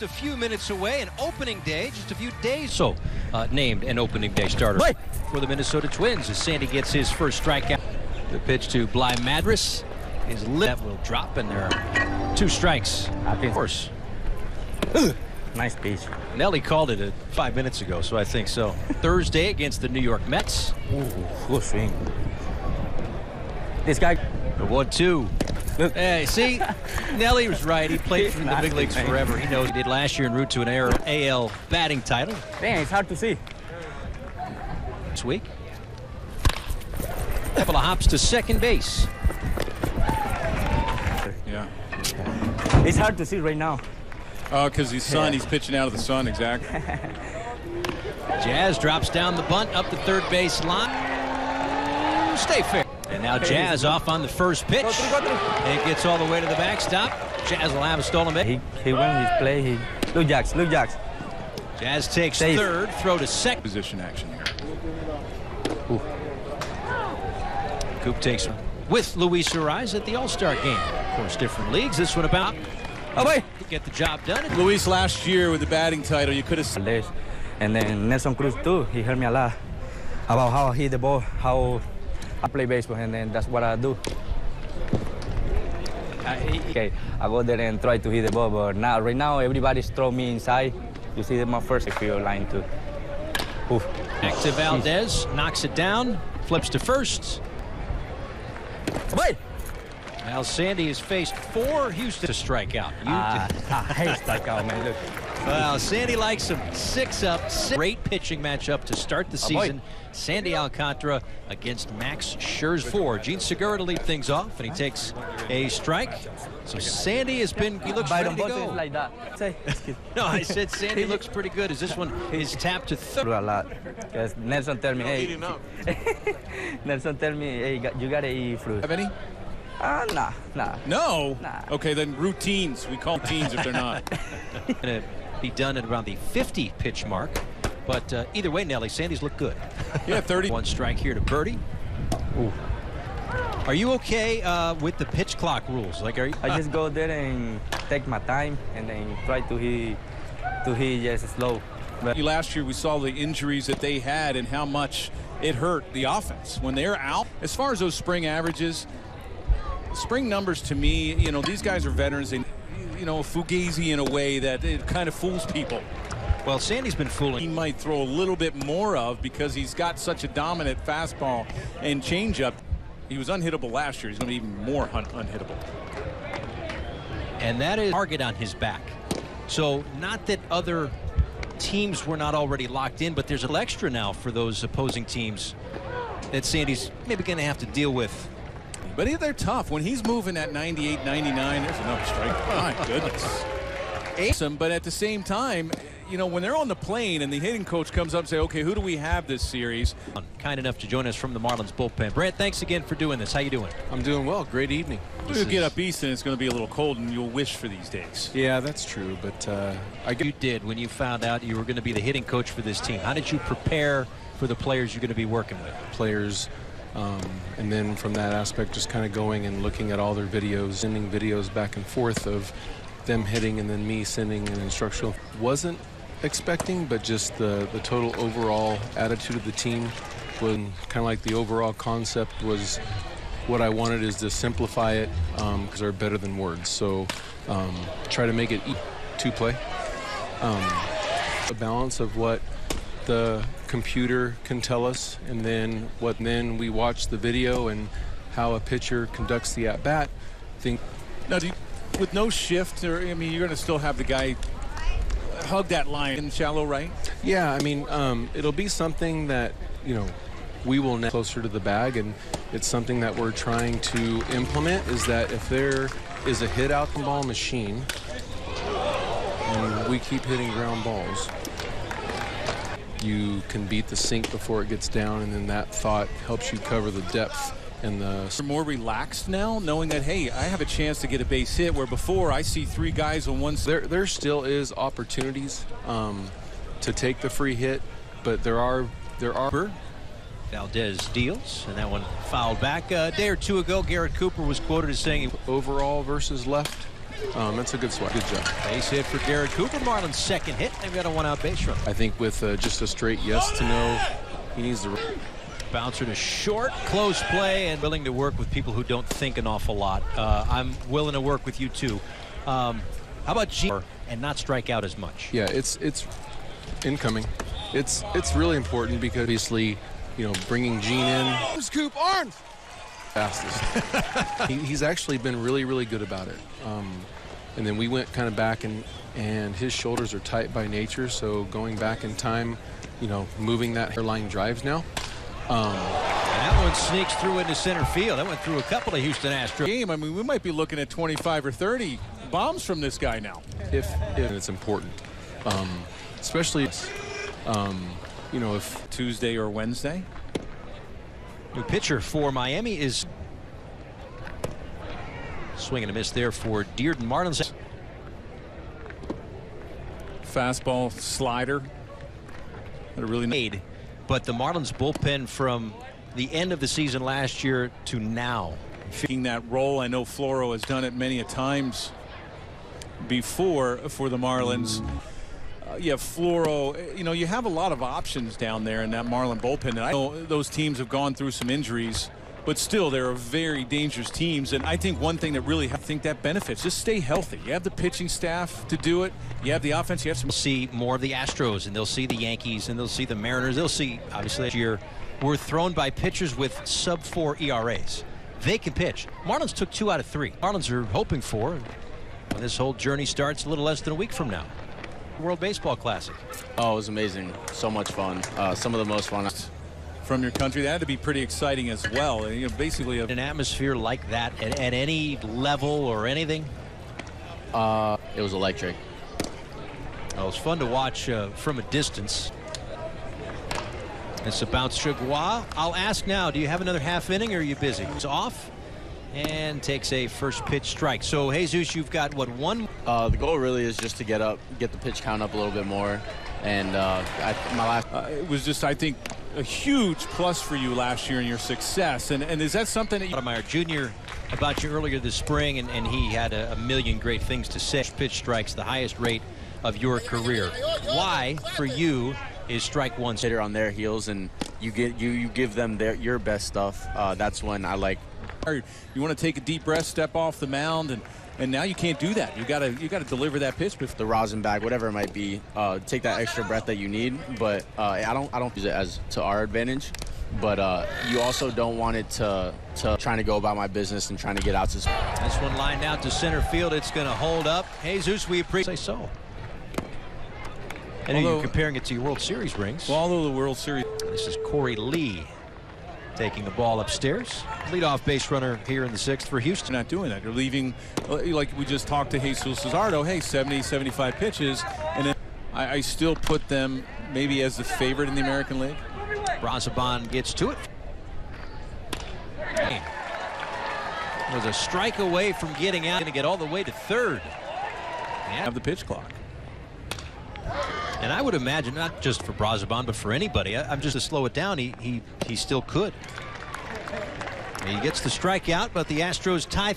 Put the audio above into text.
a few minutes away, and opening day just a few days. So, named an opening day starter for the Minnesota Twins as Sandy gets his first strikeout. The pitch to Bly Madras is lit. That will drop, and there are 2 strikes. Of course. Nice pitch. Nelly called it 5 minutes ago, so I think so. Thursday against the New York Mets. Ooh, good swing. This guy. The 1-2. Hey, see, Nelly was right. He played for the big leagues forever. He knows he did last year en route to an AL batting title. Dang, it's hard to see. This week. Couple of hops to second base. Yeah. It's hard to see right now. Oh, because he's sun. He's pitching out of the sun, exactly. Jazz drops down the bunt up the third base line. Stay fair. And now Jazz off on the first pitch. And it gets all the way to the backstop. Jazz will have a stolen base. He won his play. Look, Jacks. Jazz takes third, throw to second. Position action here. Ooh. Coop takes with Luis Urias at the All-Star game. Of course, different leagues. This one about get the job done. Luis last year with the batting title, you could have. And then Nelson Cruz too. He helped me a lot about how I hit the ball, how I play baseball, and then that's what I do. Okay, I go there and try to hit the ball, but now right now everybody's throwing me inside. You see that my first field line too. Oof. Back to Valdez, knocks it down, flips to first. Wait. Now Sandy has faced 4 Houston to strike out. I hate strikeout, man. Look. Well, Sandy likes him. 6 up. Great pitching matchup to start the season. Sandy Alcantara against Max Scherzer. Gene Segura to lead things off, and he takes a strike. So Sandy has been, he looks ready to go. Like that. No, I said Sandy looks pretty good as this one is tapped to third. A lot. Because Nelson tell me, hey. Nelson tell me, hey, you gotta eat fruit. Have any? Nah. No? Nah. Okay, then routines. We call teams if they're not. Going to be done at around the 50 pitch mark. But either way, Nelly, Sandy's looked good. Yeah, 30. 1 strike here to Birdie. Ooh. Are you okay with the pitch clock rules? Like, are you? I just go there and take my time and then try to hit just slow. But Last year we saw the injuries that they had and how much it hurt the offense when they're out. As far as those spring averages, spring numbers to me, you know, these guys are veterans and, you know, fugazi in a way that it kind of fools people. Well, Sandy's been fooling. He might throw a little bit more of because he's got such a dominant fastball and changeup. He was unhittable last year. He's going to be even more unhittable. And that is a target on his back. So not that other teams were not already locked in, but there's a little extra now for those opposing teams that Sandy's maybe going to have to deal with. But they're tough. When he's moving at 98, 99, there's another strike. My goodness. Awesome, but at the same time, you know, when they're on the plane and the hitting coach comes up and say, okay, who do we have this series? Kind enough to join us from the Marlins bullpen. Brant, thanks again for doing this. How you doing? I'm doing well. Great evening. You'll get up east and it's going to be a little cold and you'll wish for these days. Yeah, that's true. But you did when you found out you were going to be the hitting coach for this team. How did you prepare for the players you're going to be working with? Players, and then from that aspect, just kind of going and looking at all their videos, sending videos back and forth of them hitting and then me sending an instructional. Wasn't expecting, but just the total overall attitude of the team was kind of like the overall concept was what I wanted is to simplify it because they're better than words. So try to make it to play. A balance of what the computer can tell us and then we watch the video and how a pitcher conducts the at-bat. Now, with no shift, or I mean, you're going to still have the guy hug that line in shallow right? Yeah, I mean, it'll be something that, you know, we will net closer to the bag, and it's something that we're trying to implement is that if there is a hit out the ball machine and we keep hitting ground balls, you can beat the sink before it gets down, and then that thought helps you cover the depth. And You're more relaxed now, knowing that, hey, I have a chance to get a base hit, where before I see 3 guys on one side. There still is opportunities to take the free hit, but there are. Valdez deals, and that one fouled back. A day or two ago, Garrett Cooper was quoted as saying overall versus left. That's a good swat. Good job. Base hit for Garrett Cooper. Marlins' second hit. They've got a one-out base run. I think with just a straight yes to no, he needs to. Bouncer to short, close play, and willing to work with people who don't think an awful lot. I'm willing to work with you too. How about G and not strike out as much? Yeah, it's incoming. It's really important because obviously, you know, bringing Gene in. Scoop arms. Fastest. He's actually been really good about it. And then we went kind of back and his shoulders are tight by nature, so going back in time, you know, moving that hairline drives now. And that one sneaks through into center field. That went through a couple of Houston Astros. Game. I mean, we might be looking at 25 or 30 bombs from this guy now. If it's important, especially, you know, if Tuesday or Wednesday. New pitcher for Miami is swing and a miss there for Dearden. Marlins. Fastball, slider. That really made. But the Marlins bullpen from the end of the season last year to now. Taking that role. I know Floro has done it many a times before for the Marlins. Yeah, Floro, you know, you have a lot of options down there in that Marlin bullpen. And I know those teams have gone through some injuries, but still they're very dangerous teams. And I think one thing that really, I think that benefits, just stay healthy. You have the pitching staff to do it. You have the offense. You have some. They'll see more of the Astros, and they'll see the Yankees, and they'll see the Mariners. They'll see, obviously, this year we're thrown by pitchers with sub-4 ERAs. They can pitch. Marlins took 2 out of 3. Marlins are hoping for when this whole journey starts a little less than a week from now. World Baseball Classic. Oh, it was amazing. So much fun. Some of the most fun. From your country, that had to be pretty exciting as well. You know, basically an atmosphere like that at any level or anything. It was electric. Well, it was fun to watch from a distance. It's a bounce to Gua. I'll ask now, do you have another half inning or are you busy? It's off and takes a first pitch strike. So Jesus, you've got what, one? The goal really is just to get the pitch count up a little bit more. And it was just, I think, a huge plus for you last year in your success. And is that something that you... Meyer Jr. about you earlier this spring, and he had a million great things to say. Pitch strikes, the highest rate of your career. Why, for you, is strike one hitter on their heels, and you give them your best stuff? That's when I like. You want to take a deep breath, step off the mound, and now you can't do that. You gotta deliver that pitch before the rosin bag, whatever it might be. Take that extra breath that you need, but I don't use it as to our advantage. But you also don't want it to trying to go about my business and trying to get out to. This one lined out to center field. It's going to hold up. Jesus, we appreciate so. I know you're comparing it to your World Series rings. Well, although the World Series. This is Corey Lee taking the ball upstairs. Leadoff base runner here in the 6th for Houston. Not doing that. You're leaving, like we just talked to Jesus Luzardo, hey, 70, 75 pitches. And then I still put them maybe as the favorite in the American League. Brazoban gets to it. Was a strike away from getting out. Going to get all the way to third. Have the pitch clock. And I would imagine, not just for Brazoban, but for anybody, I'm just to slow it down, he still could. He gets the strikeout, but the Astros tie.